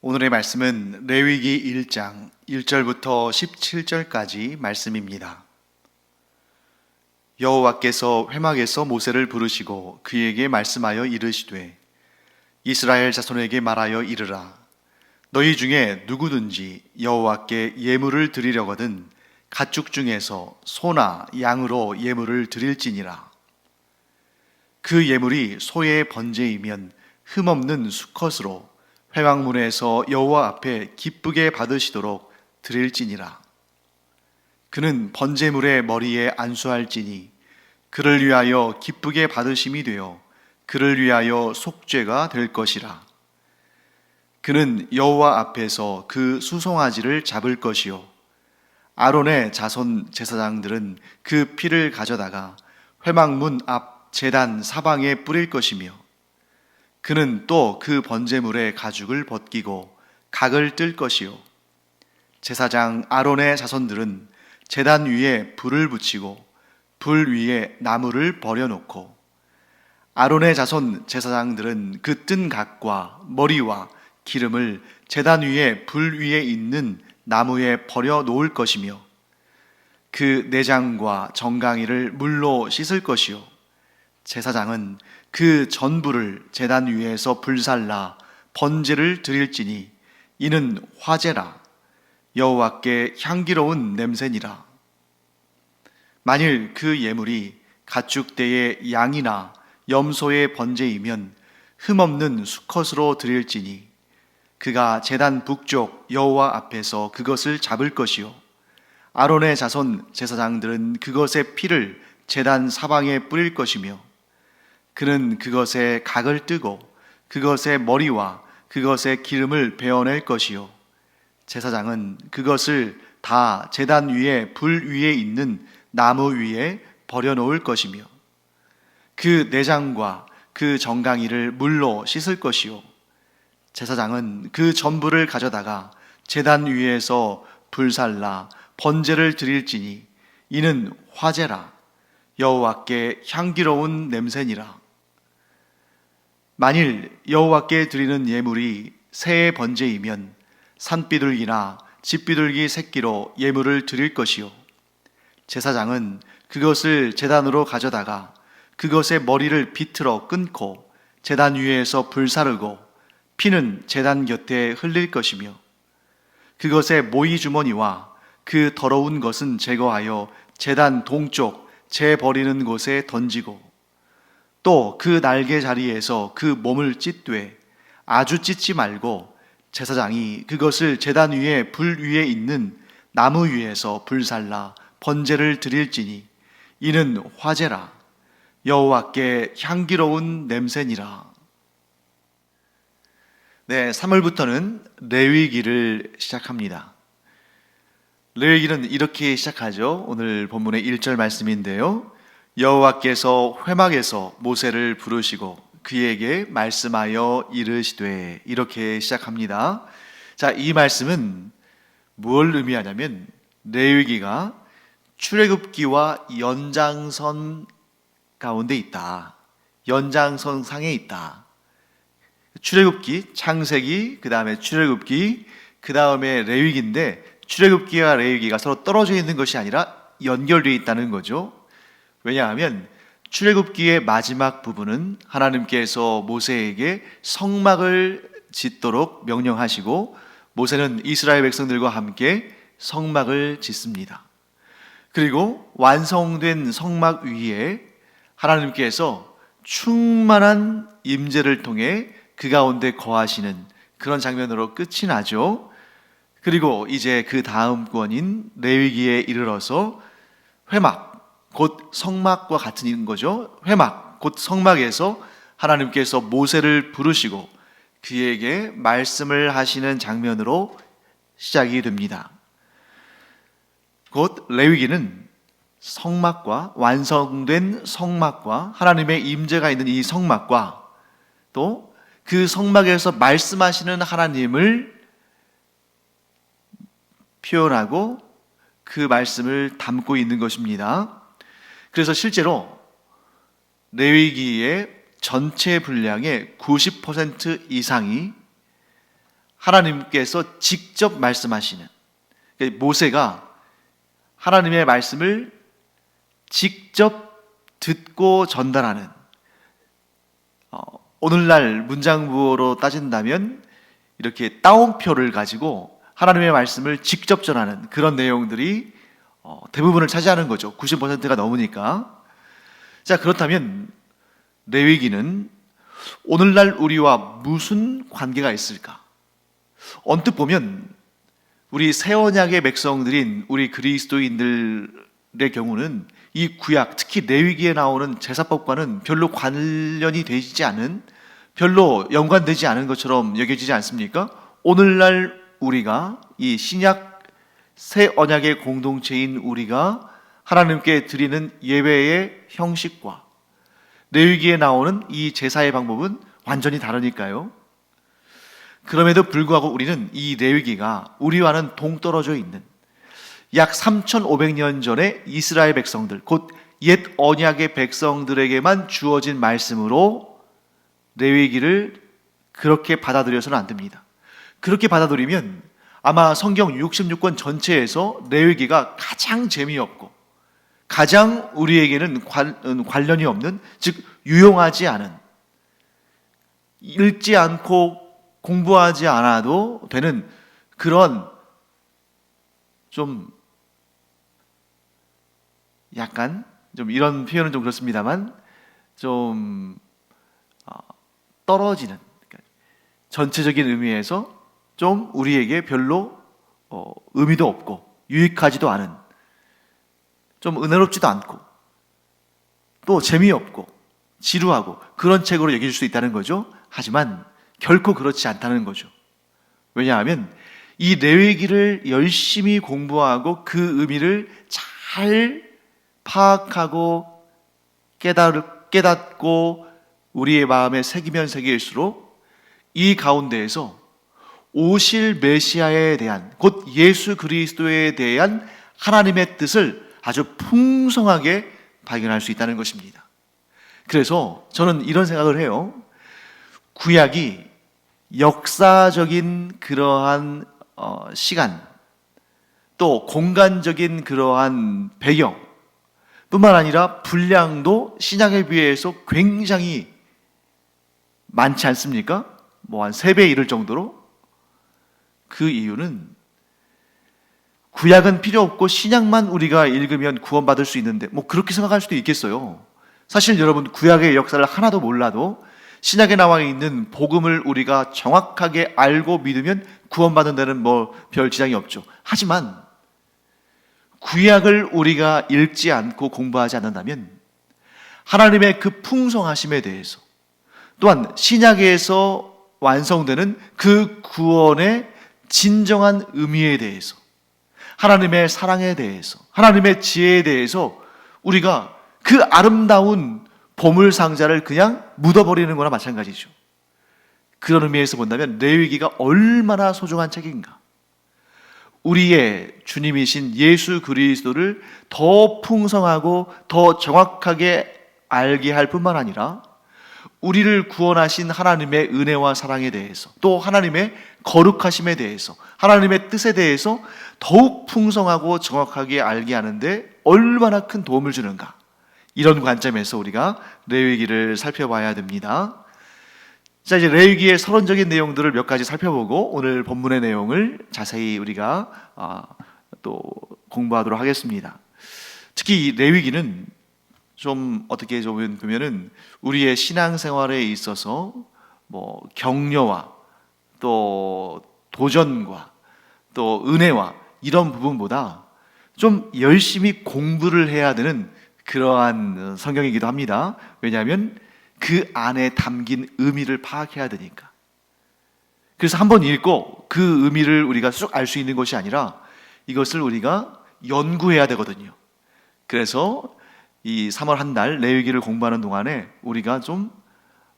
오늘의 말씀은 레위기 1장 1절부터 17절까지 말씀입니다. 여호와께서 회막에서 모세를 부르시고 그에게 말씀하여 이르시되 이스라엘 자손에게 말하여 이르라. 너희 중에 누구든지 여호와께 예물을 드리려거든 가축 중에서 소나 양으로 예물을 드릴지니라. 그 예물이 소의 번제이면 흠없는 수컷으로 회막문에서 여호와 앞에 기쁘게 받으시도록 드릴지니라. 그는 번제물의 머리에 안수할지니 그를 위하여 기쁘게 받으심이 되어 그를 위하여 속죄가 될 것이라. 그는 여호와 앞에서 그 수송아지를 잡을 것이요 아론의 자손 제사장들은 그 피를 가져다가 회막문 앞 제단 사방에 뿌릴 것이며 그는 또 그 번제물의 가죽을 벗기고 각을 뜰 것이요 제사장 아론의 자손들은 제단 위에 불을 붙이고 불 위에 나무를 버려놓고 아론의 자손 제사장들은 그 뜬 각과 머리와 기름을 제단 위에 불 위에 있는 나무에 버려 놓을 것이며 그 내장과 정강이를 물로 씻을 것이요 제사장은 그 전부를 제단 위에서 불살라 번제를 드릴지니 이는 화제라. 여호와께 향기로운 냄새니라. 만일 그 예물이 가축대의 양이나 염소의 번제이면 흠없는 수컷으로 드릴지니 그가 제단 북쪽 여호와 앞에서 그것을 잡을 것이요 아론의 자손 제사장들은 그것의 피를 제단 사방에 뿌릴 것이며 그는 그것에 각을 뜨고 그것의 머리와 그것의 기름을 베어낼 것이요 제사장은 그것을 다 제단 위에 불 위에 있는 나무 위에 버려놓을 것이며 그 내장과 그 정강이를 물로 씻을 것이요 제사장은 그 전부를 가져다가 제단 위에서 불살라 번제를 드릴지니 이는 화제라. 여호와께 향기로운 냄새니라. 만일 여호와께 드리는 예물이 새의 번제이면 산비둘기나 집비둘기 새끼로 예물을 드릴 것이요 제사장은 그것을 제단으로 가져다가 그것의 머리를 비틀어 끊고 제단 위에서 불사르고 피는 제단 곁에 흘릴 것이며 그것의 모이 주머니와 그 더러운 것은 제거하여 제단 동쪽 재 버리는 곳에 던지고 또 그 날개 자리에서 그 몸을 찢되 아주 찢지 말고 제사장이 그것을 제단 위에 불 위에 있는 나무 위에서 불살라 번제를 드릴지니 이는 화제라. 여호와께 향기로운 냄새니라. 네, 3월부터는 레위기를 시작합니다. 레위기는 이렇게 시작하죠. 오늘 본문의 1절 말씀인데요. 여호와께서 회막에서 모세를 부르시고 그에게 말씀하여 이르시되 이렇게 시작합니다. 자, 이 말씀은 뭘 의미하냐면 레위기가 출애굽기와 연장선 가운데 있다. 연장선 상에 있다. 출애굽기, 창세기, 그 다음에 출애굽기, 그 다음에 레위기인데 출애굽기와 레위기가 서로 떨어져 있는 것이 아니라 연결되어 있다는 거죠. 왜냐하면 출애굽기의 마지막 부분은 하나님께서 모세에게 성막을 짓도록 명령하시고 모세는 이스라엘 백성들과 함께 성막을 짓습니다. 그리고 완성된 성막 위에 하나님께서 충만한 임재를 통해 그 가운데 거하시는 그런 장면으로 끝이 나죠. 그리고 이제 그 다음 권인 레위기에 이르러서 회막, 곧 성막과 같은 거죠. 회막, 곧 성막에서 하나님께서 모세를 부르시고 그에게 말씀을 하시는 장면으로 시작이 됩니다. 곧 레위기는 성막과 완성된 성막과 하나님의 임재가 있는 이 성막과 또 그 성막에서 말씀하시는 하나님을 표현하고 그 말씀을 담고 있는 것입니다. 그래서 실제로 레위기의 전체 분량의 90% 이상이 하나님께서 직접 말씀하시는, 모세가 하나님의 말씀을 직접 듣고 전달하는, 오늘날 문장부로 따진다면 이렇게 따옴표를 가지고 하나님의 말씀을 직접 전하는 그런 내용들이 대부분을 차지하는 거죠. 90%가 넘으니까. 자, 그렇다면 레위기는 오늘날 우리와 무슨 관계가 있을까? 언뜻 보면 우리 새 언약의 백성들인 우리 그리스도인들의 경우는 이 구약, 특히 레위기에 나오는 제사법과는 별로 관련이 되지 않은, 별로 연관되지 않은 것처럼 여겨지지 않습니까? 오늘날 우리가 이 신약 새 언약의 공동체인 우리가 하나님께 드리는 예배의 형식과 레위기에 나오는 이 제사의 방법은 완전히 다르니까요. 그럼에도 불구하고 우리는 이 레위기가 우리와는 동떨어져 있는, 약 3,500년 전에 이스라엘 백성들, 곧 옛 언약의 백성들에게만 주어진 말씀으로 레위기를 그렇게 받아들여서는 안 됩니다. 그렇게 받아들이면 아마 성경 66권 전체에서 레위기가 가장 재미없고 가장 우리에게는 관련이 없는, 즉 유용하지 않은, 읽지 않고 공부하지 않아도 되는 그런 좀 약간 좀 이런 표현은 좀 그렇습니다만 좀 떨어지는, 그러니까 전체적인 의미에서 좀 우리에게 별로 의미도 없고 유익하지도 않은, 좀 은혜롭지도 않고 또 재미없고 지루하고 그런 책으로 여길 수 있다는 거죠. 하지만 결코 그렇지 않다는 거죠. 왜냐하면 이 레위기를 열심히 공부하고 그 의미를 잘 파악하고 깨닫고 우리의 마음에 새기면 새길수록 이 가운데에서 오실 메시아에 대한, 곧 예수 그리스도에 대한 하나님의 뜻을 아주 풍성하게 발견할 수 있다는 것입니다. 그래서 저는 이런 생각을 해요. 구약이 역사적인 그러한 시간, 또 공간적인 그러한 배경 뿐만 아니라 분량도 신약에 비해서 굉장히 많지 않습니까? 뭐 한 3배 이를 정도로. 그 이유는 구약은 필요 없고 신약만 우리가 읽으면 구원받을 수 있는데, 뭐 그렇게 생각할 수도 있겠어요. 사실 여러분, 구약의 역사를 하나도 몰라도 신약에 나와 있는 복음을 우리가 정확하게 알고 믿으면 구원받는 데는 뭐 별 지장이 없죠. 하지만 구약을 우리가 읽지 않고 공부하지 않는다면 하나님의 그 풍성하심에 대해서, 또한 신약에서 완성되는 그 구원의 진정한 의미에 대해서, 하나님의 사랑에 대해서, 하나님의 지혜에 대해서 우리가 그 아름다운 보물 상자를 그냥 묻어버리는 거나 마찬가지죠. 그런 의미에서 본다면 레위기가 얼마나 소중한 책인가. 우리의 주님이신 예수 그리스도를 더 풍성하고 더 정확하게 알게 할 뿐만 아니라 우리를 구원하신 하나님의 은혜와 사랑에 대해서, 또 하나님의 거룩하심에 대해서, 하나님의 뜻에 대해서 더욱 풍성하고 정확하게 알게 하는데 얼마나 큰 도움을 주는가. 이런 관점에서 우리가 레위기를 살펴봐야 됩니다. 자, 이제 레위기의 서론적인 내용들을 몇 가지 살펴보고 오늘 본문의 내용을 자세히 우리가 또 공부하도록 하겠습니다. 특히 이 레위기는 좀 어떻게 보면은 우리의 신앙생활에 있어서 뭐 격려와 또 도전과 또 은혜와 이런 부분보다 좀 열심히 공부를 해야 되는 그러한 성경이기도 합니다. 왜냐하면 그 안에 담긴 의미를 파악해야 되니까. 그래서 한번 읽고 그 의미를 우리가 쭉 알 수 있는 것이 아니라 이것을 우리가 연구해야 되거든요. 그래서 이 3월 한 달 레위기를 공부하는 동안에 우리가 좀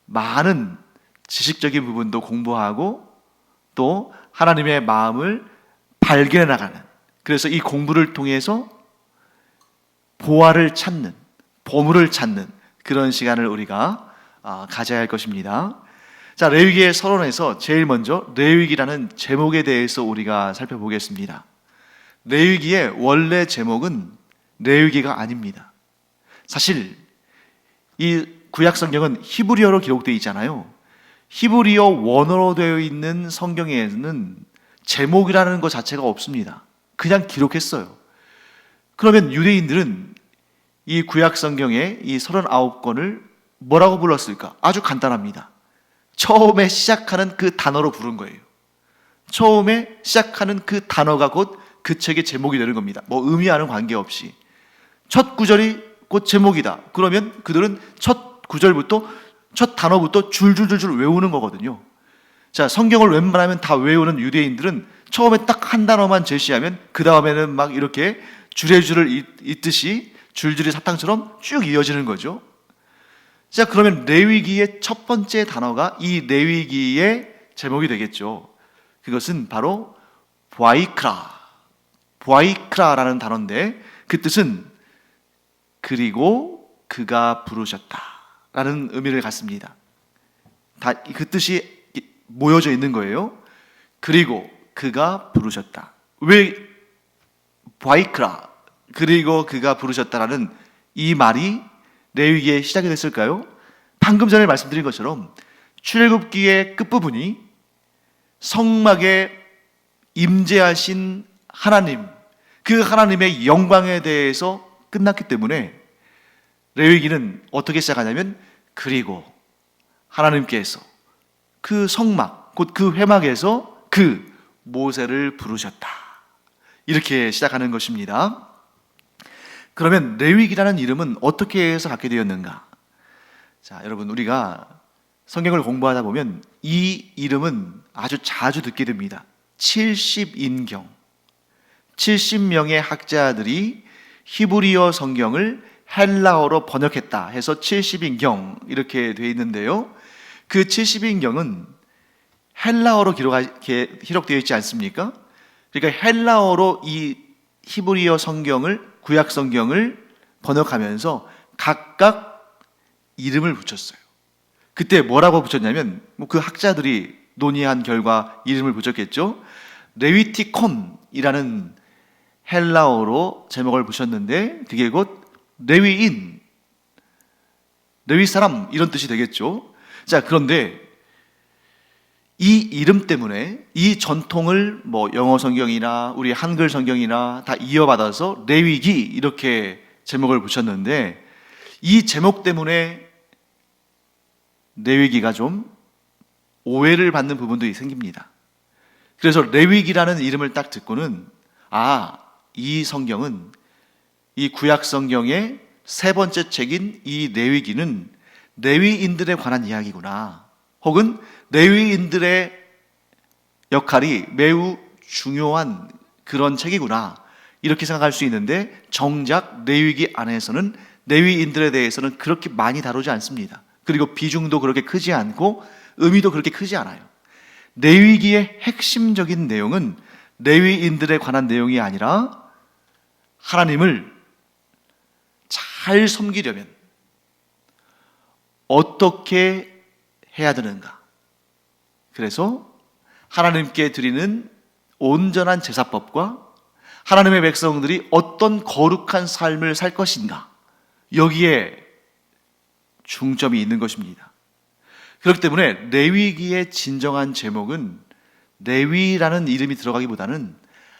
많은 지식적인 부분도 공부하고 또 하나님의 마음을 발견해 나가는, 그래서 이 공부를 통해서 보화를 찾는, 보물을 찾는 그런 시간을 우리가 가져야 할 것입니다. 자, 레위기의 서론에서 제일 먼저 레위기라는 제목에 대해서 우리가 살펴보겠습니다. 레위기의 원래 제목은 레위기가 아닙니다. 사실 이 구약 성경은 히브리어로 기록되어 있잖아요. 히브리어 원어로 되어 있는 성경에는 제목이라는 것 자체가 없습니다. 그냥 기록했어요. 그러면 유대인들은 이 구약 성경의 이 39권을 뭐라고 불렀을까? 아주 간단합니다. 처음에 시작하는 그 단어로 부른 거예요. 처음에 시작하는 그 단어가 곧 그 책의 제목이 되는 겁니다. 뭐 의미와는 관계없이 첫 구절이 곧 제목이다. 그러면 그들은 첫 구절부터 첫 단어부터 줄줄줄줄 외우는 거거든요. 자, 성경을 웬만하면 다 외우는 유대인들은 처음에 딱 한 단어만 제시하면 그 다음에는 막 이렇게 주레줄을 잇듯이 줄줄이 사탕처럼 쭉 이어지는 거죠. 자, 그러면 레위기의 첫 번째 단어가 이 레위기의 제목이 되겠죠. 그것은 바로 보아이크라라는 단어인데 그 뜻은 그리고 그가 부르셨다라는 의미를 갖습니다. 다 그 뜻이 모여져 있는 거예요. 그리고 그가 부르셨다. 왜 보아이크라 그리고 그가 부르셨다라는 이 말이 레위기의 시작이 됐을까요? 방금 전에 말씀드린 것처럼 출애굽기의 끝부분이 성막에 임재하신 하나님, 그 하나님의 영광에 대해서 끝났기 때문에 레위기는 어떻게 시작하냐면 그리고 하나님께서 그 성막, 곧 그 회막에서 그 모세를 부르셨다. 이렇게 시작하는 것입니다. 그러면 레위기라는 이름은 어떻게 해서 갖게 되었는가? 자, 여러분, 우리가 성경을 공부하다 보면 이 이름은 아주 자주 듣게 됩니다. 70인경, 70명의 학자들이 히브리어 성경을 헬라어로 번역했다 해서 70인경 이렇게 되어 있는데요. 그 70인경은 헬라어로 기록되어 있지 않습니까? 그러니까 헬라어로 이 히브리어 성경을, 구약 성경을 번역하면서 각각 이름을 붙였어요. 그때 뭐라고 붙였냐면 그 학자들이 논의한 결과 이름을 붙였겠죠. 레위티콘이라는 헬라어로 제목을 붙였는데 그게 곧 레위인, 레위 사람 이런 뜻이 되겠죠. 자, 그런데 이 이름 때문에 이 전통을 뭐 영어 성경이나 우리 한글 성경이나 다 이어받아서 레위기 이렇게 제목을 붙였는데 이 제목 때문에 레위기가 좀 오해를 받는 부분도 생깁니다. 그래서 레위기라는 이름을 딱 듣고는 이 성경은 이 구약 성경의 세 번째 책인 이 레위기는 레위인들에 관한 이야기구나. 혹은 레위인들의 역할이 매우 중요한 그런 책이구나. 이렇게 생각할 수 있는데 정작 레위기 안에서는 레위인들에 대해서는 그렇게 많이 다루지 않습니다. 그리고 비중도 그렇게 크지 않고 의미도 그렇게 크지 않아요. 레위기의 핵심적인 내용은 레위인들에 관한 내용이 아니라 하나님을 잘 섬기려면 어떻게 해야 되는가. 그래서 하나님께 드리는 온전한 제사법과 하나님의 백성들이 어떤 거룩한 삶을 살 것인가, 여기에 중점이 있는 것입니다. 그렇기 때문에 레위기의 진정한 제목은 레위라는 이름이 들어가기보다는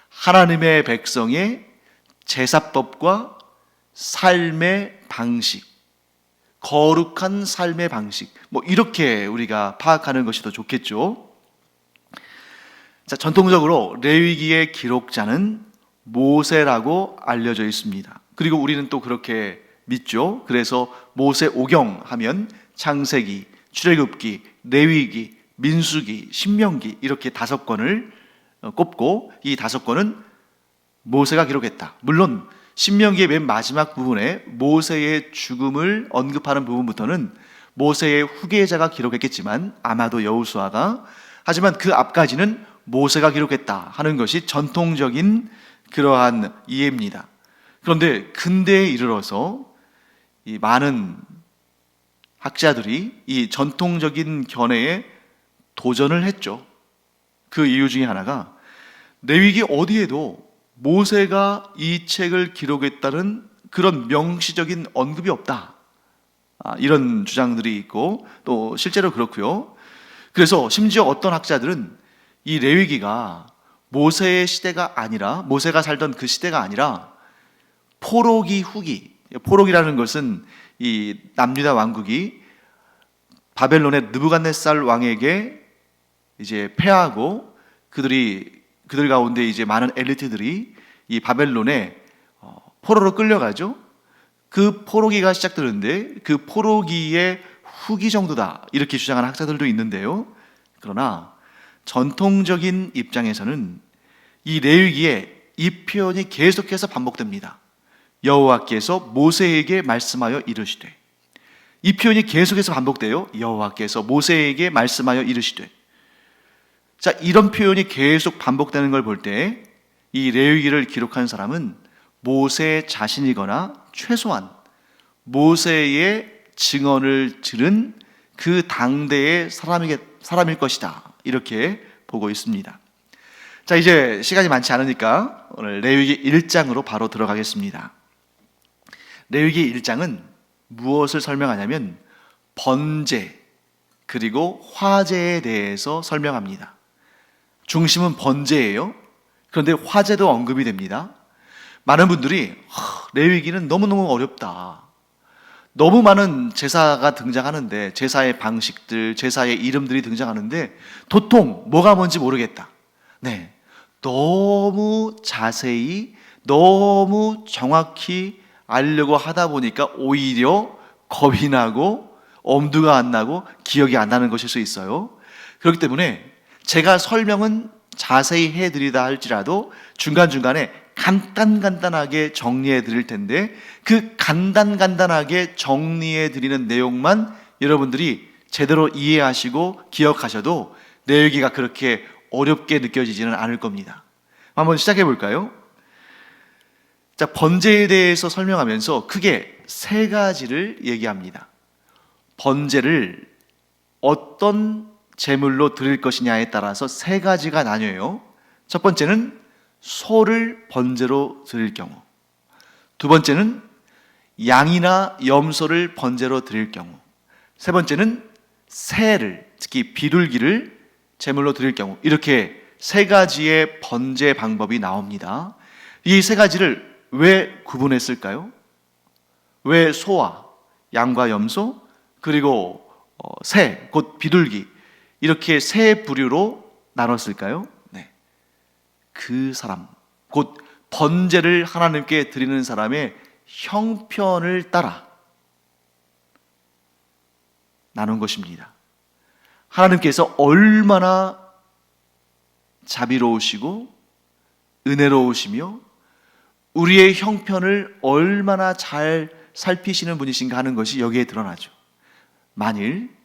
하나님의 백성의 제사법과 삶의 방식, 거룩한 삶의 방식, 뭐 이렇게 우리가 파악하는 것이 더 좋겠죠. 자, 전통적으로 레위기의 기록자는 모세라고 알려져 있습니다. 그리고 우리는 또 그렇게 믿죠. 그래서 모세 오경 하면 창세기, 출애굽기, 레위기, 민수기, 신명기 이렇게 5권을 꼽고 이 5권은 모세가 기록했다. 물론 신명기의 맨 마지막 부분에 모세의 죽음을 언급하는 부분부터는 모세의 후계자가 기록했겠지만 아마도 여호수아가, 하지만 그 앞까지는 모세가 기록했다 하는 것이 전통적인 그러한 이해입니다. 그런데 근대에 이르러서 이 많은 학자들이 이 전통적인 견해에 도전을 했죠. 그 이유 중에 하나가 레위기 어디에도 모세가 이 책을 기록했다는 그런 명시적인 언급이 없다. 이런 주장들이 있고 또 실제로 그렇고요. 그래서 심지어 어떤 학자들은 이 레위기가 모세의 시대가 아니라, 모세가 살던 그 시대가 아니라 포로기 후기, 포로기라는 것은 이 남유다 왕국이 바벨론의 느부갓네살 왕에게 이제 패하고 그들 가운데 이제 많은 엘리트들이 이 바벨론에 포로로 끌려가죠. 그 포로기가 시작되는데 그 포로기의 후기 정도다, 이렇게 주장하는 학자들도 있는데요. 그러나 전통적인 입장에서는 이 레위기에 이 표현이 계속해서 반복됩니다. 여호와께서 모세에게 말씀하여 이르시되, 이 표현이 계속해서 반복돼요. 여호와께서 모세에게 말씀하여 이르시되. 자, 이런 표현이 계속 반복되는 걸 볼 때 이 레위기를 기록한 사람은 모세 자신이거나 최소한 모세의 증언을 들은 그 당대의 사람일 것이다, 이렇게 보고 있습니다. 자, 이제 시간이 많지 않으니까 오늘 레위기 1장으로 바로 들어가겠습니다. 레위기 1장은 무엇을 설명하냐면 번제 그리고 화제에 대해서 설명합니다. 중심은 번제예요. 그런데 화제도 언급이 됩니다. 많은 분들이 레위기는 너무너무 어렵다, 너무 많은 제사가 등장하는데, 제사의 방식들, 제사의 이름들이 등장하는데 도통 뭐가 뭔지 모르겠다. 네, 너무 자세히, 너무 정확히 알려고 하다 보니까 오히려 겁이 나고 엄두가 안 나고 기억이 안 나는 것일 수 있어요. 그렇기 때문에 제가 설명은 자세히 해드리다 할지라도 중간중간에 간단하게 정리해 드릴 텐데, 그 간단하게 정리해 드리는 내용만 여러분들이 제대로 이해하시고 기억하셔도 레위기가 그렇게 어렵게 느껴지지는 않을 겁니다. 한번 시작해 볼까요? 자, 번제에 대해서 설명하면서 크게 세 가지를 얘기합니다. 번제를 어떤 제물로 드릴 것이냐에 따라서 세 가지가 나뉘어요. 첫 번째는 소를 번제로 드릴 경우, 두 번째는 양이나 염소를 번제로 드릴 경우, 세 번째는 새를, 특히 비둘기를 제물로 드릴 경우, 이렇게 세 가지의 번제 방법이 나옵니다. 이 세 가지를 왜 구분했을까요? 왜 소와 양과 염소 그리고 새, 곧 비둘기, 이렇게 세 부류로 나눴을까요? 네, 그 사람, 곧 번제를 하나님께 드리는 사람의 형편을 따라 나눈 것입니다. 하나님께서 얼마나 자비로우시고 은혜로우시며 우리의 형편을 얼마나 잘 살피시는 분이신가 하는 것이 여기에 드러나죠. 만일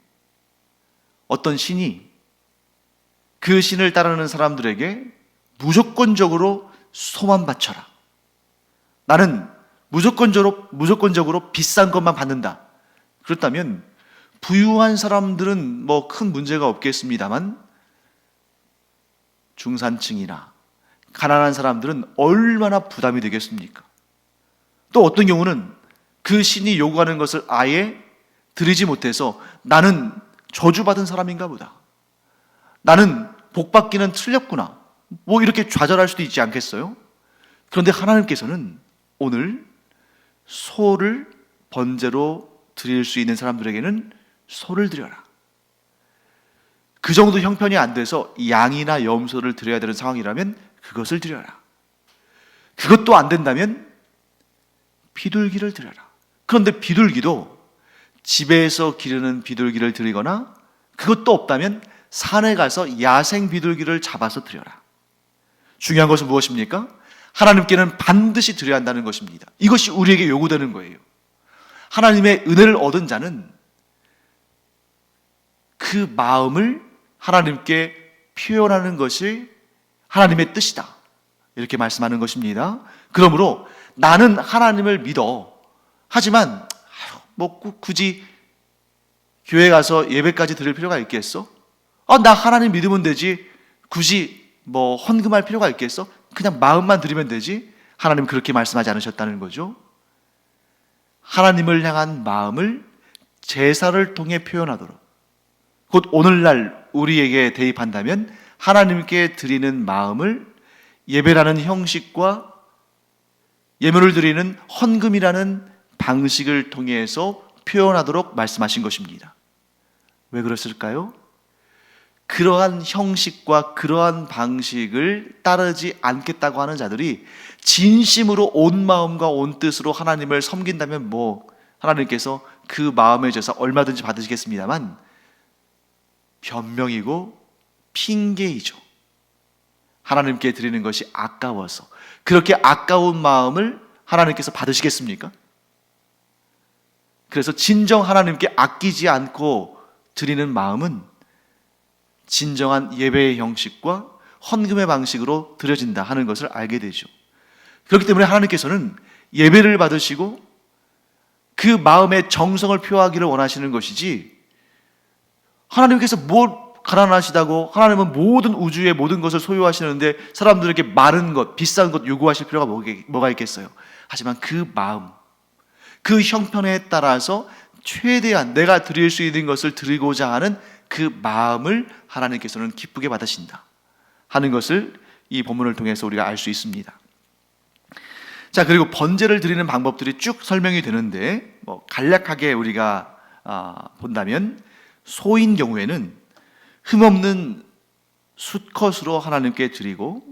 어떤 신이 그 신을 따르는 사람들에게 무조건적으로 소만 바쳐라, 나는 무조건적으로 비싼 것만 받는다, 그렇다면 부유한 사람들은 뭐 큰 문제가 없겠습니다만 중산층이나 가난한 사람들은 얼마나 부담이 되겠습니까? 또 어떤 경우는 그 신이 요구하는 것을 아예 드리지 못해서 나는 저주받은 사람인가 보다, 나는 복받기는 틀렸구나, 뭐 이렇게 좌절할 수도 있지 않겠어요? 그런데 하나님께서는 오늘 소를 번제로 드릴 수 있는 사람들에게는 소를 드려라, 그 정도 형편이 안 돼서 양이나 염소를 드려야 되는 상황이라면 그것을 드려라, 그것도 안 된다면 비둘기를 드려라. 그런데 비둘기도 집에서 기르는 비둘기를 드리거나 그것도 없다면 산에 가서 야생 비둘기를 잡아서 드려라. 중요한 것은 무엇입니까? 하나님께는 반드시 드려야 한다는 것입니다. 이것이 우리에게 요구되는 거예요. 하나님의 은혜를 얻은 자는 그 마음을 하나님께 표현하는 것이 하나님의 뜻이다, 이렇게 말씀하는 것입니다. 그러므로 나는 하나님을 믿어, 하지만 뭐 굳이 교회 가서 예배까지 드릴 필요가 있겠어? 나 하나님 믿으면 되지. 굳이 뭐 헌금할 필요가 있겠어? 그냥 마음만 드리면 되지. 하나님 그렇게 말씀하지 않으셨다는 거죠. 하나님을 향한 마음을 제사를 통해 표현하도록, 곧 오늘날 우리에게 대입한다면 하나님께 드리는 마음을 예배라는 형식과 예물을 드리는 헌금이라는 방식을 통해서 표현하도록 말씀하신 것입니다. 왜 그랬을까요? 그러한 형식과 그러한 방식을 따르지 않겠다고 하는 자들이 진심으로 온 마음과 온 뜻으로 하나님을 섬긴다면 하나님께서 그 마음의 제사 얼마든지 받으시겠습니다만 변명이고 핑계이죠. 하나님께 드리는 것이 아까워서. 그렇게 아까운 마음을 하나님께서 받으시겠습니까? 그래서 진정 하나님께 아끼지 않고 드리는 마음은 진정한 예배의 형식과 헌금의 방식으로 드려진다 하는 것을 알게 되죠. 그렇기 때문에 하나님께서는 예배를 받으시고 그 마음의 정성을 표하기를 원하시는 것이지, 하나님께서 뭘 가난하시다고, 하나님은 모든 우주의 모든 것을 소유하시는데 사람들에게 마른 것, 비싼 것 요구하실 필요가 뭐가 있겠어요? 하지만 그 마음, 그 형편에 따라서 최대한 내가 드릴 수 있는 것을 드리고자 하는 그 마음을 하나님께서는 기쁘게 받으신다 하는 것을 이 본문을 통해서 우리가 알 수 있습니다. 자, 그리고 번제를 드리는 방법들이 쭉 설명이 되는데 간략하게 우리가 본다면, 소인 경우에는 흠없는 수컷으로 하나님께 드리고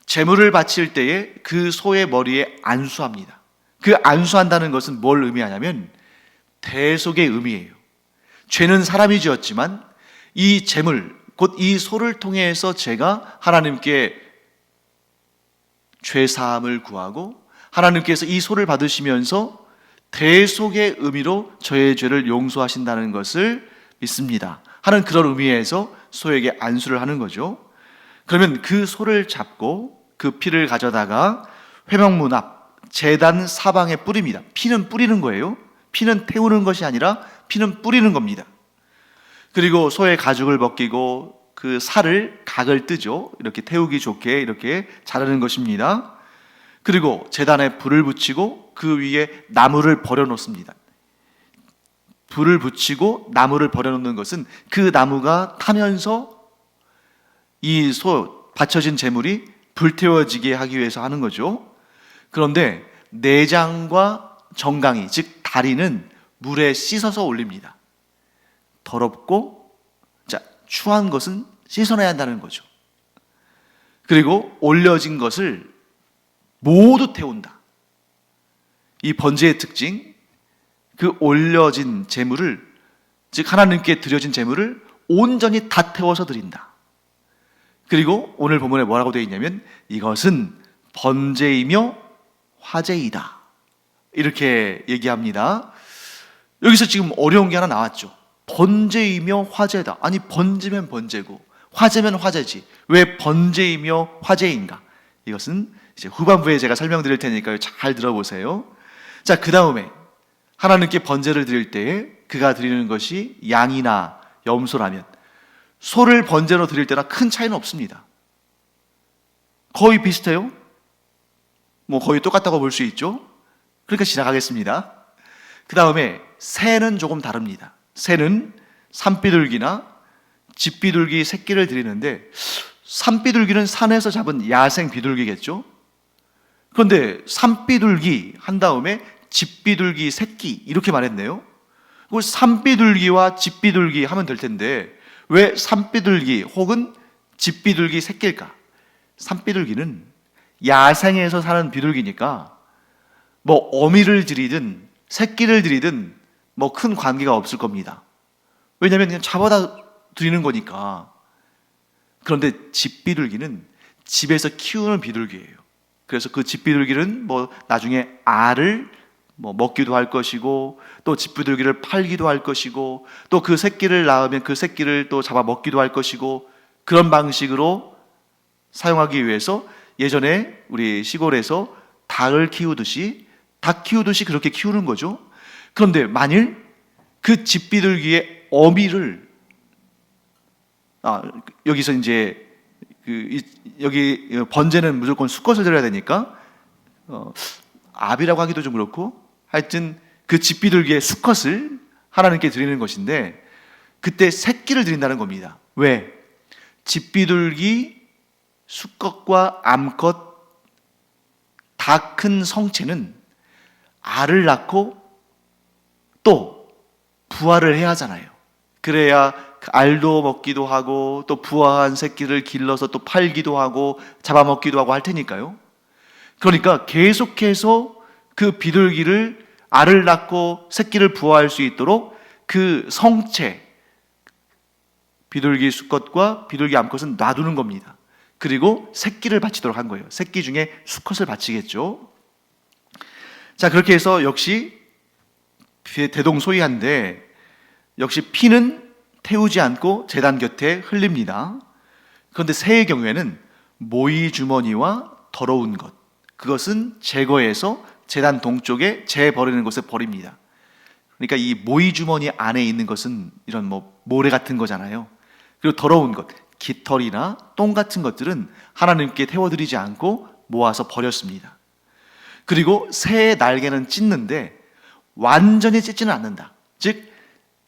제물을 바칠 때에 그 소의 머리에 안수합니다. 그 안수한다는 것은 뭘 의미하냐면 대속의 의미예요. 죄는 사람이 지었지만 이 제물, 곧 이 소를 통해서 제가 하나님께 죄사함을 구하고 하나님께서 이 소를 받으시면서 대속의 의미로 저의 죄를 용서하신다는 것을 믿습니다 하는 그런 의미에서 소에게 안수를 하는 거죠. 그러면 그 소를 잡고 그 피를 가져다가 회막문 앞 제단 사방에 뿌립니다. 피는 뿌리는 거예요. 피는 태우는 것이 아니라 피는 뿌리는 겁니다. 그리고 소의 가죽을 벗기고 그 살을, 각을 뜨죠. 이렇게 태우기 좋게 이렇게 자르는 것입니다. 그리고 제단에 불을 붙이고 그 위에 나무를 버려놓습니다. 불을 붙이고 나무를 버려놓는 것은 그 나무가 타면서 이 소 바쳐진 제물이 불태워지게 하기 위해서 하는 거죠. 그런데 내장과 정강이, 즉 다리는 물에 씻어서 올립니다. 더럽고 추한 것은 씻어내야 한다는 거죠. 그리고 올려진 것을 모두 태운다. 이 번제의 특징, 그 올려진 제물을, 즉 하나님께 드려진 제물을 온전히 다 태워서 드린다. 그리고 오늘 본문에 뭐라고 되어 있냐면 이것은 번제이며 화제이다 이렇게 얘기합니다. 여기서 지금 어려운 게 하나 나왔죠. 번제이며 화제다. 아니, 번제면 번제고 화제면 화제지, 왜 번제이며 화제인가? 이것은 이제 후반부에 제가 설명드릴 테니까요, 잘 들어보세요. 자, 그 다음에 하나님께 번제를 드릴 때에 그가 드리는 것이 양이나 염소라면 소를 번제로 드릴 때나 큰 차이는 없습니다. 거의 비슷해요. 거의 똑같다고 볼 수 있죠. 그러니까 지나가겠습니다. 그 다음에 새는 조금 다릅니다. 새는 산비둘기나 집비둘기 새끼를 드리는데, 산비둘기는 산에서 잡은 야생 비둘기겠죠. 그런데 산비둘기 한 다음에 집비둘기 새끼 이렇게 말했네요. 그걸 산비둘기와 집비둘기 하면 될 텐데 왜 산비둘기 혹은 집비둘기 새끼일까? 산비둘기는 야생에서 사는 비둘기니까 어미를 들이든 새끼를 들이든 큰 관계가 없을 겁니다. 왜냐하면 그냥 잡아다 드리는 거니까. 그런데 집비둘기는 집에서 키우는 비둘기예요. 그래서 그 집비둘기는 나중에 알을 먹기도 할 것이고, 또 집비둘기를 팔기도 할 것이고, 또 그 새끼를 낳으면 그 새끼를 또 잡아 먹기도 할 것이고, 그런 방식으로 사용하기 위해서 예전에 우리 시골에서 닭을 키우듯이, 닭 키우듯이 그렇게 키우는 거죠. 그런데 만일 그 집비둘기의 어미를 여기서 이제 여기 번제는 무조건 수컷을 드려야 되니까 압이라고 하기도 좀 그렇고, 하여튼 그 집비둘기의 수컷을 하나님께 드리는 것인데, 그때 새끼를 드린다는 겁니다. 왜? 집비둘기 수컷과 암컷 다 큰 성체는 알을 낳고 또 부화를 해야 하잖아요. 그래야 그 알도 먹기도 하고 또 부화한 새끼를 길러서 또 팔기도 하고 잡아먹기도 하고 할 테니까요. 그러니까 계속해서 그 비둘기를 알을 낳고 새끼를 부화할 수 있도록 그 성체, 비둘기 수컷과 비둘기 암컷은 놔두는 겁니다. 그리고 새끼를 바치도록 한 거예요. 새끼 중에 수컷을 바치겠죠. 자, 그렇게 해서 역시 대동소이한데, 역시 피는 태우지 않고 제단 곁에 흘립니다. 그런데 새의 경우에는 모이 주머니와 더러운 것, 그것은 제거해서 제단 동쪽에 재 버리는 곳에 버립니다. 그러니까 이 모이 주머니 안에 있는 것은 이런 모래 같은 거잖아요. 그리고 더러운 것, 깃털이나 똥 같은 것들은 하나님께 태워드리지 않고 모아서 버렸습니다. 그리고 새의 날개는 찢는데 완전히 찢지는 않는다. 즉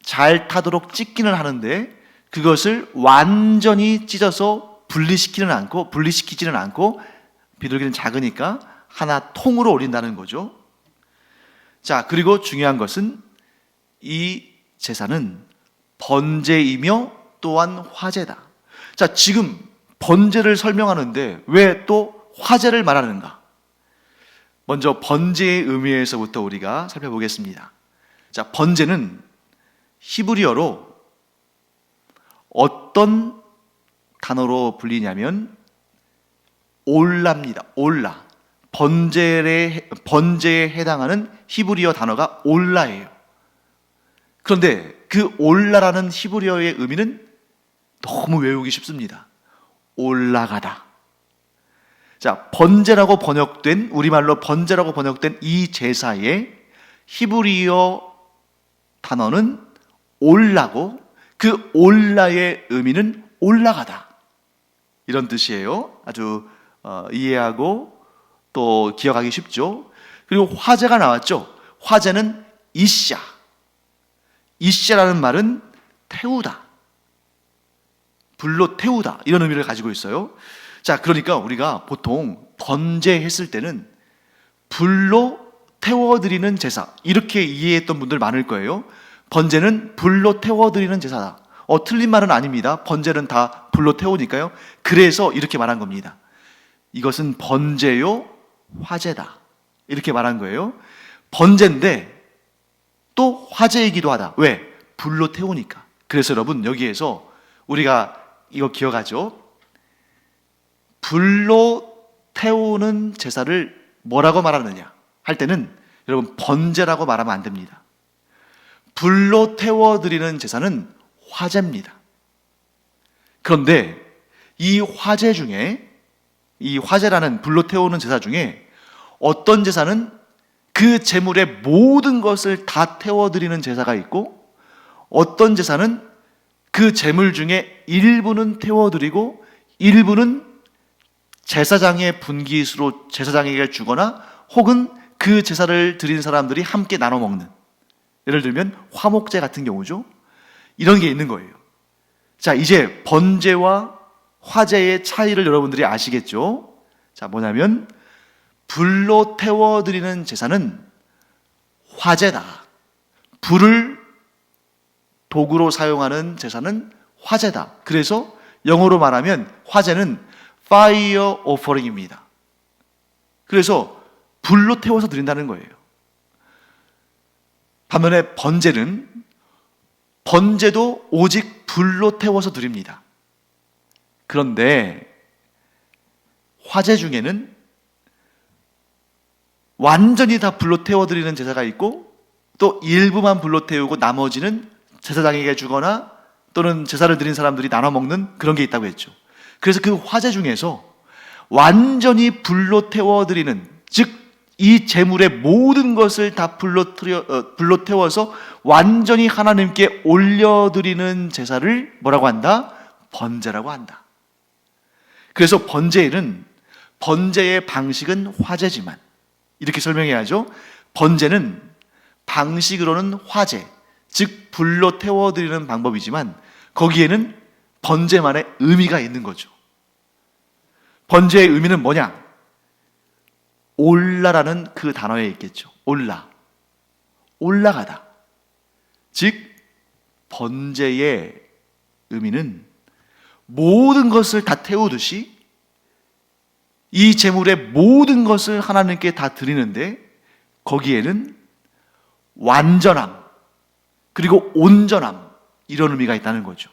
잘 타도록 찢기는 하는데 그것을 완전히 찢어서 분리시키지는 않고, 비둘기는 작으니까 하나 통으로 올린다는 거죠. 자, 그리고 중요한 것은 이 제사는 번제이며 또한 화제다. 자, 지금 번제를 설명하는데 왜 또 화제를 말하는가? 먼저 번제의 의미에서부터 우리가 살펴보겠습니다. 자, 번제는 히브리어로 어떤 단어로 불리냐면 올라입니다. 올라. 번제에 해당하는 히브리어 단어가 올라예요. 그런데 그 올라라는 히브리어의 의미는 너무 외우기 쉽습니다. 올라가다. 자, 번제라고 번역된, 우리말로 번제라고 번역된 이 제사의 히브리어 단어는 올라고, 그 올라의 의미는 올라가다, 이런 뜻이에요. 아주 이해하고 또 기억하기 쉽죠. 그리고 화제가 나왔죠. 화제는 이샤. 이샤라는 말은 태우다, 불로 태우다, 이런 의미를 가지고 있어요. 자, 그러니까 우리가 보통 번제했을 때는 불로 태워드리는 제사, 이렇게 이해했던 분들 많을 거예요. 번제는 불로 태워드리는 제사다. 틀린 말은 아닙니다. 번제는 다 불로 태우니까요. 그래서 이렇게 말한 겁니다. 이것은 번제요 화제다, 이렇게 말한 거예요. 번제인데 또 화제이기도 하다. 왜? 불로 태우니까. 그래서 여러분, 여기에서 우리가 이거 기억하죠? 불로 태우는 제사를 뭐라고 말하느냐 할 때는 여러분, 번제라고 말하면 안 됩니다. 불로 태워드리는 제사는 화제입니다. 그런데 이 화제 중에, 이 화제라는 불로 태우는 제사 중에 어떤 제사는 그 제물의 모든 것을 다 태워드리는 제사가 있고, 어떤 제사는 그 제물 중에 일부는 태워드리고 일부는 제사장의 분깃으로 제사장에게 주거나 혹은 그 제사를 드린 사람들이 함께 나눠 먹는, 예를 들면 화목제 같은 경우죠. 이런 게 있는 거예요. 자, 이제 번제와 화제의 차이를 여러분들이 아시겠죠? 자, 뭐냐면 불로 태워드리는 제사는 화제다. 불을 도구로 사용하는 제사는 화제다. 그래서 영어로 말하면 화제는 fire offering입니다. 그래서 불로 태워서 드린다는 거예요. 반면에 번제도 오직 불로 태워서 드립니다. 그런데 화제 중에는 완전히 다 불로 태워드리는 제사가 있고, 또 일부만 불로 태우고 나머지는 제사장에게 주거나 또는 제사를 드린 사람들이 나눠 먹는 그런 게 있다고 했죠. 그래서 그 화제 중에서 완전히 불로 태워드리는, 즉 이 제물의 모든 것을 다 불로 태워서 완전히 하나님께 올려드리는 제사를 뭐라고 한다? 번제라고 한다. 그래서 번제에는 번제의 방식은 화제지만 이렇게 설명해야죠. 번제는 방식으로는 화제, 즉 불로 태워드리는 방법이지만 거기에는 번제만의 의미가 있는 거죠. 번제의 의미는 뭐냐? 올라라는 그 단어에 있겠죠. 올라가다. 즉 번제의 의미는 모든 것을 다 태우듯이 이 제물의 모든 것을 하나님께 다 드리는데 거기에는 완전함 그리고 온전함, 이런 의미가 있다는 거죠.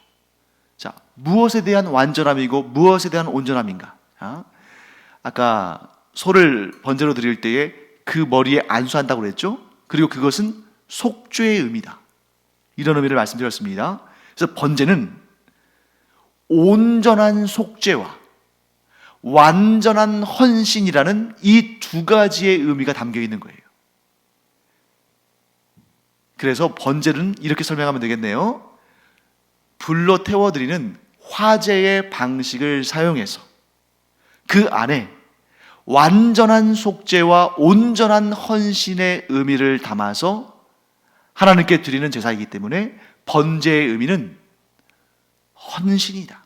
자, 무엇에 대한 완전함이고 무엇에 대한 온전함인가? 아까 소를 번제로 드릴 때에 그 머리에 안수한다고 그랬죠? 그리고 그것은 속죄의 의미다, 이런 의미를 말씀드렸습니다. 그래서 번제는 온전한 속죄와 완전한 헌신이라는 이 두 가지의 의미가 담겨 있는 거예요. 그래서 번제는 이렇게 설명하면 되겠네요. 불로 태워드리는 화제의 방식을 사용해서 그 안에 완전한 속죄와 온전한 헌신의 의미를 담아서 하나님께 드리는 제사이기 때문에 번제의 의미는 헌신이다.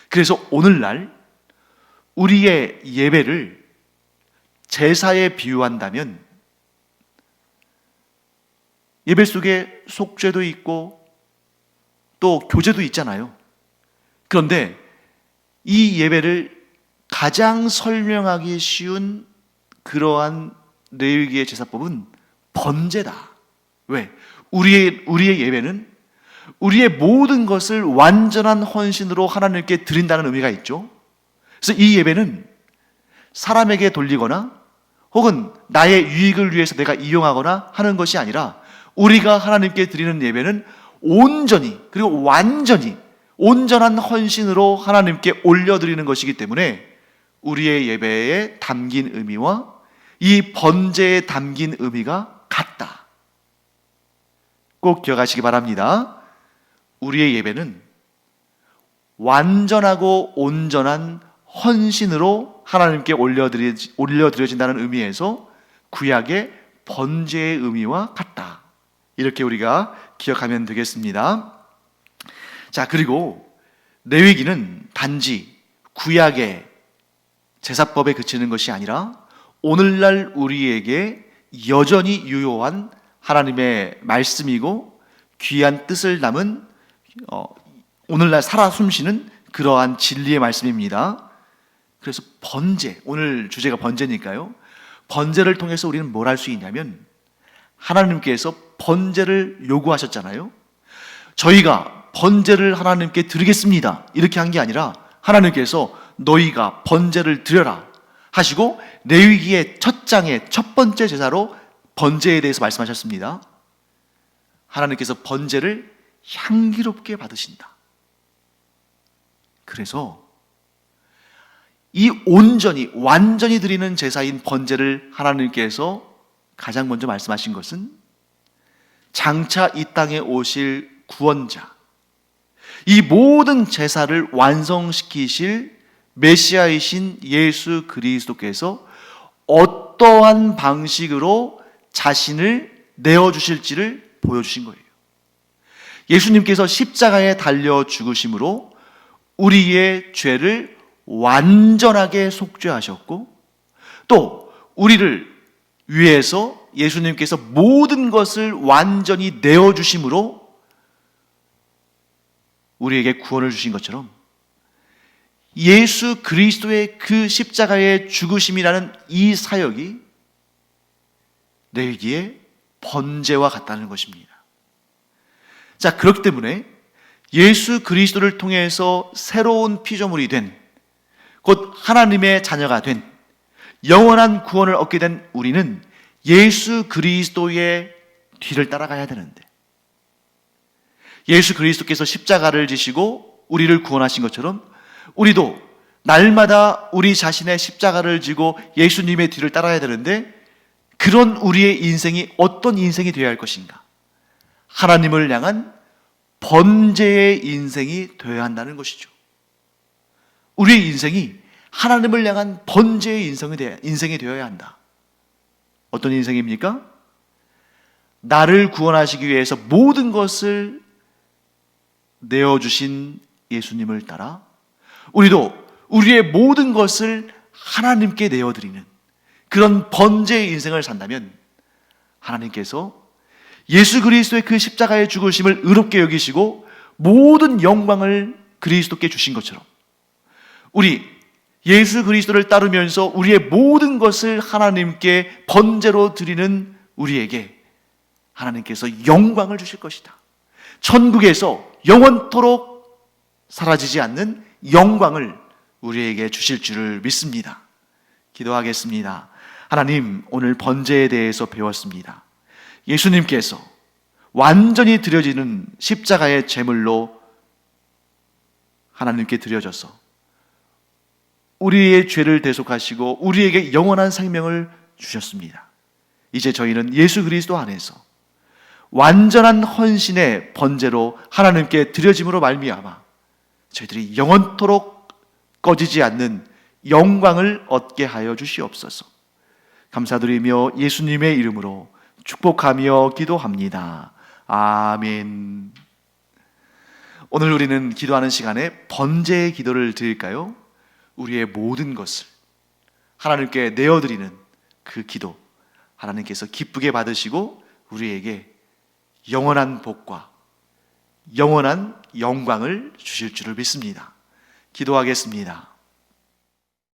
그래서 오늘날 우리의 예배를 제사에 비유한다면 예배 속에 속죄도 있고 또 교제도 있잖아요. 그런데 이 예배를 가장 설명하기 쉬운 그러한 레위기의 제사법은 번제다. 왜? 우리의 예배는 우리의 모든 것을 완전한 헌신으로 하나님께 드린다는 의미가 있죠. 그래서 이 예배는 사람에게 돌리거나 혹은 나의 유익을 위해서 내가 이용하거나 하는 것이 아니라 우리가 하나님께 드리는 예배는 온전히 그리고 완전히 온전한 헌신으로 하나님께 올려드리는 것이기 때문에 우리의 예배에 담긴 의미와 이 번제에 담긴 의미가 같다. 꼭 기억하시기 바랍니다. 우리의 예배는 완전하고 온전한 헌신으로 하나님께 올려드려진다는 의미에서 구약의 번제의 의미와 같다. 이렇게 우리가 기억하면 되겠습니다. 자, 그리고 레위기는 단지 구약의 제사법에 그치는 것이 아니라 오늘날 우리에게 여전히 유효한 하나님의 말씀이고 귀한 뜻을 담은 오늘날 살아 숨쉬는 그러한 진리의 말씀입니다. 그래서 번제, 오늘 주제가 번제니까요. 번제를 통해서 우리는 뭘 할 수 있냐면 하나님께서 번제를 요구하셨잖아요. 저희가 번제를 하나님께 드리겠습니다, 이렇게 한 게 아니라 하나님께서 너희가 번제를 드려라 하시고 레위기의 첫 장의 첫 번째 제사로 번제에 대해서 말씀하셨습니다. 하나님께서 번제를 향기롭게 받으신다. 그래서 이 온전히 완전히 드리는 제사인 번제를 하나님께서 가장 먼저 말씀하신 것은 장차 이 땅에 오실 구원자, 이 모든 제사를 완성시키실 메시아이신 예수 그리스도께서 어떠한 방식으로 자신을 내어주실지를 보여주신 거예요. 예수님께서 십자가에 달려 죽으심으로 우리의 죄를 완전하게 속죄하셨고 또 우리를 위해서 예수님께서 모든 것을 완전히 내어주심으로 우리에게 구원을 주신 것처럼 예수 그리스도의 그 십자가의 죽으심이라는 이 사역이 레위기의 번제와 같다는 것입니다. 자, 그렇기 때문에 예수 그리스도를 통해서 새로운 피조물이 된, 곧 하나님의 자녀가 된, 영원한 구원을 얻게 된 우리는 예수 그리스도의 뒤를 따라가야 되는데, 예수 그리스도께서 십자가를 지시고 우리를 구원하신 것처럼 우리도 날마다 우리 자신의 십자가를 지고 예수님의 뒤를 따라야 되는데, 그런 우리의 인생이 어떤 인생이 되어야 할 것인가? 하나님을 향한 번제의 인생이 되어야 한다는 것이죠. 우리의 인생이 하나님을 향한 번제의 인생이 되어야 한다. 어떤 인생입니까? 나를 구원하시기 위해서 모든 것을 내어주신 예수님을 따라 우리도 우리의 모든 것을 하나님께 내어드리는 그런 번제의 인생을 산다면 하나님께서 예수 그리스도의 그 십자가의 죽으심을 의롭게 여기시고 모든 영광을 그리스도께 주신 것처럼 우리 예수 그리스도를 따르면서 우리의 모든 것을 하나님께 번제로 드리는 우리에게 하나님께서 영광을 주실 것이다. 천국에서 영원토록 사라지지 않는 영광을 우리에게 주실 줄을 믿습니다. 기도하겠습니다. 하나님, 오늘 번제에 대해서 배웠습니다. 예수님께서 완전히 드려지는 십자가의 제물로 하나님께 드려져서 우리의 죄를 대속하시고 우리에게 영원한 생명을 주셨습니다. 이제 저희는 예수 그리스도 안에서 완전한 헌신의 번제로 하나님께 드려짐으로 말미암아 저희들이 영원토록 꺼지지 않는 영광을 얻게 하여 주시옵소서. 감사드리며 예수님의 이름으로 축복하며 기도합니다. 아멘. 오늘 우리는 기도하는 시간에 번제의 기도를 드릴까요? 우리의 모든 것을 하나님께 내어드리는 그 기도, 하나님께서 기쁘게 받으시고 우리에게 영원한 복과 영원한 영광을 주실 줄을 믿습니다. 기도하겠습니다.